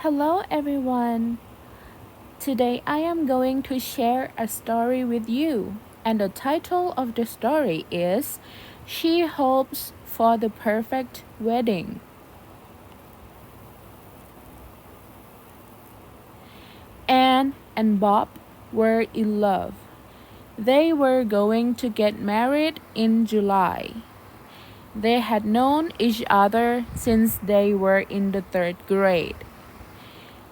Hello everyone. Today I am going to share a story with you, and the title of the story is She Hopes for the Perfect Wedding. Anne and Bob were in love. They were going to get married in July. They had known each other since they were in the third grade.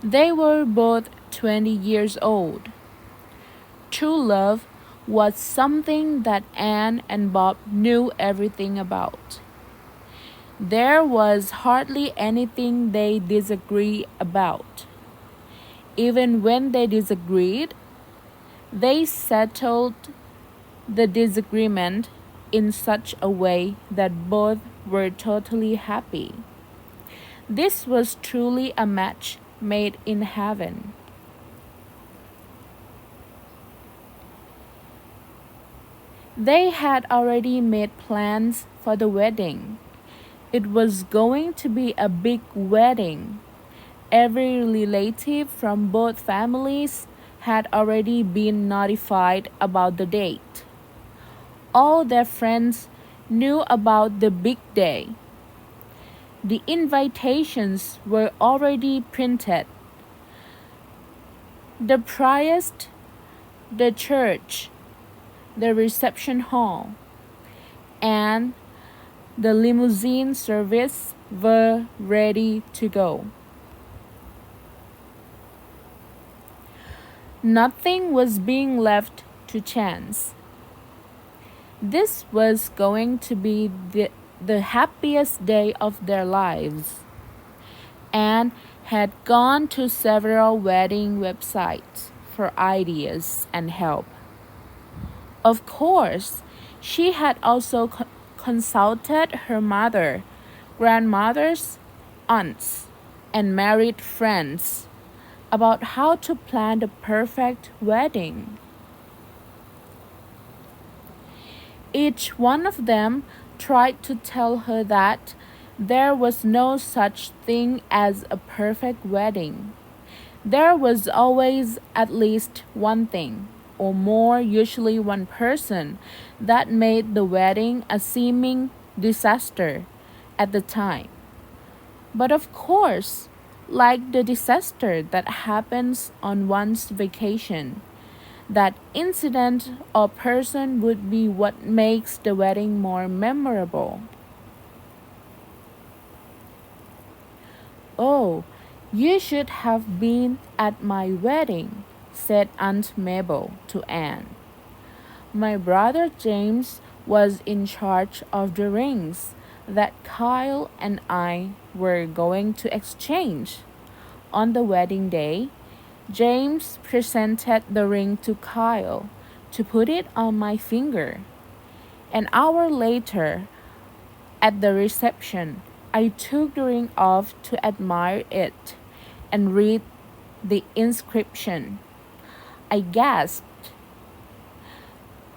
They were both 20 years old. True love was something that Anne and Bob knew everything about. There was hardly anything they disagreed about. Even when they disagreed, they settled the disagreement in such a way that both were totally happy. This was truly a match made in heaven. They had already made plans for the wedding. It was going to be a big wedding. Every relative from both families had already been notified about the date. All their friends knew about the big day. The invitations were already printed. The priest, the church, the reception hall, and the limousine service were ready to go. Nothing was being left to chance. This was going to be the happiest day of their lives. Anne had gone to several wedding websites for ideas and help. Of course, she had also consulted her mother, grandmothers, aunts, and married friends about how to plan the perfect wedding. Each one of them tried to tell her that there was no such thing as a perfect wedding. There was always at least one thing, or more, usually one person, that made the wedding a seeming disaster at the time. But of course, like the disaster that happens on one's vacation, that incident or person would be what makes the wedding more memorable. Oh, you should have been at my wedding, said Aunt Mabel to Anne. My brother James was in charge of the rings that Kyle and I were going to exchange. On the wedding day, James presented the ring to Kyle to put it on my finger. An hour later, at the reception, I took the ring off to admire it and read the inscription. I gasped.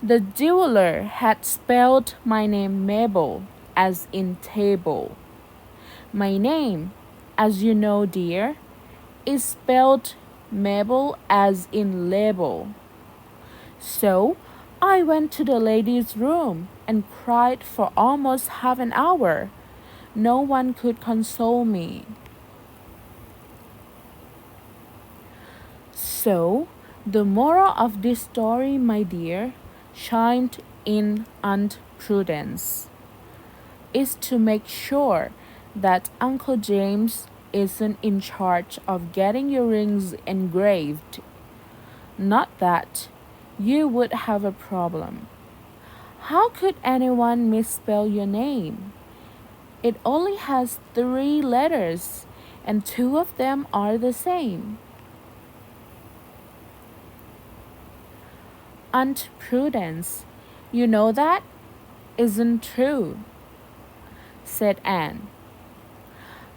The jeweler had spelled my name Mabel as in table. My name, as you know, dear, is spelled Mabel as in label. So I went to the ladies' room and cried for almost half an hour. No one could console me. So, the moral of this story, my dear, chimed in Aunt Prudence, is to make sure that Uncle James isn't in charge of getting your rings engraved. Not that you would have a problem. How could anyone misspell your name? It only has 3 letters, and 2 of them are the same. Aunt Prudence, you know that isn't true, said Anne.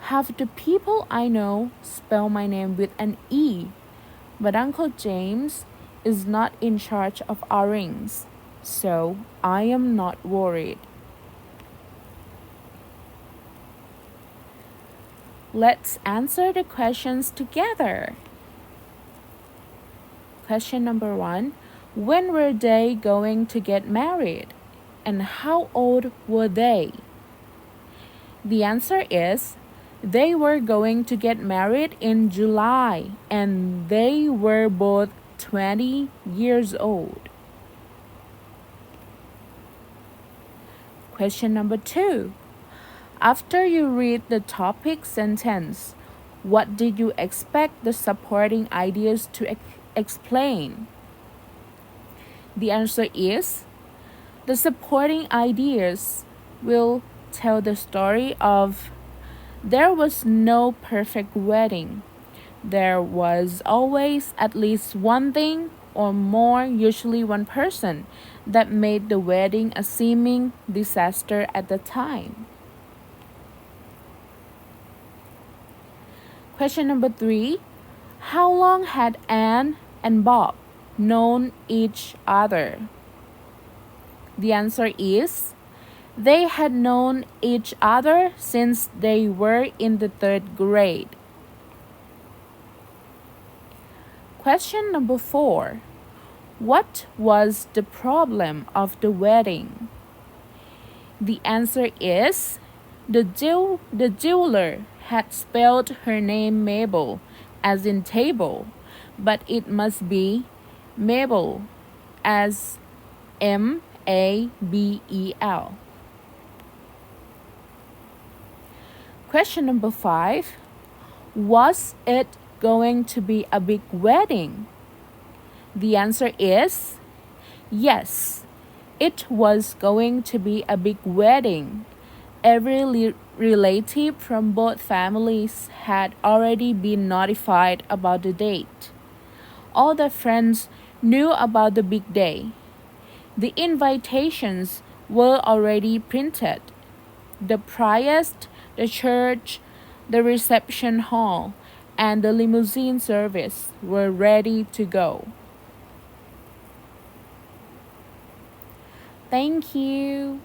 Half the people I know spell my name with an E, but Uncle James is not in charge of our rings, so I am not worried. Let's answer the questions together. Question number 1. When were they going to get married? And how old were they? The answer is they were going to get married in July and they were both 20 years old. Question number 2. After you read the topic sentence, what did you expect the supporting ideas to explain? The answer is the supporting ideas will tell the story of there was no perfect wedding. There was always at least one thing or more, usually one person, that made the wedding a seeming disaster at the time. Question number 3. How long had Anne and Bob known each other? The answer is they had known each other since they were in the 3rd grade. Question number 4. What was the problem of the wedding? The answer is the jeweler had spelled her name Mabel as in table, but it must be Mabel as Mabel. Question number 5. Was it going to be a big wedding? The answer is yes, it was going to be a big wedding. Every relative from both families had already been notified about the date. All the friends knew about the big day. The invitations were already printed. The priest, the church, the reception hall, and the limousine service were ready to go. Thank you.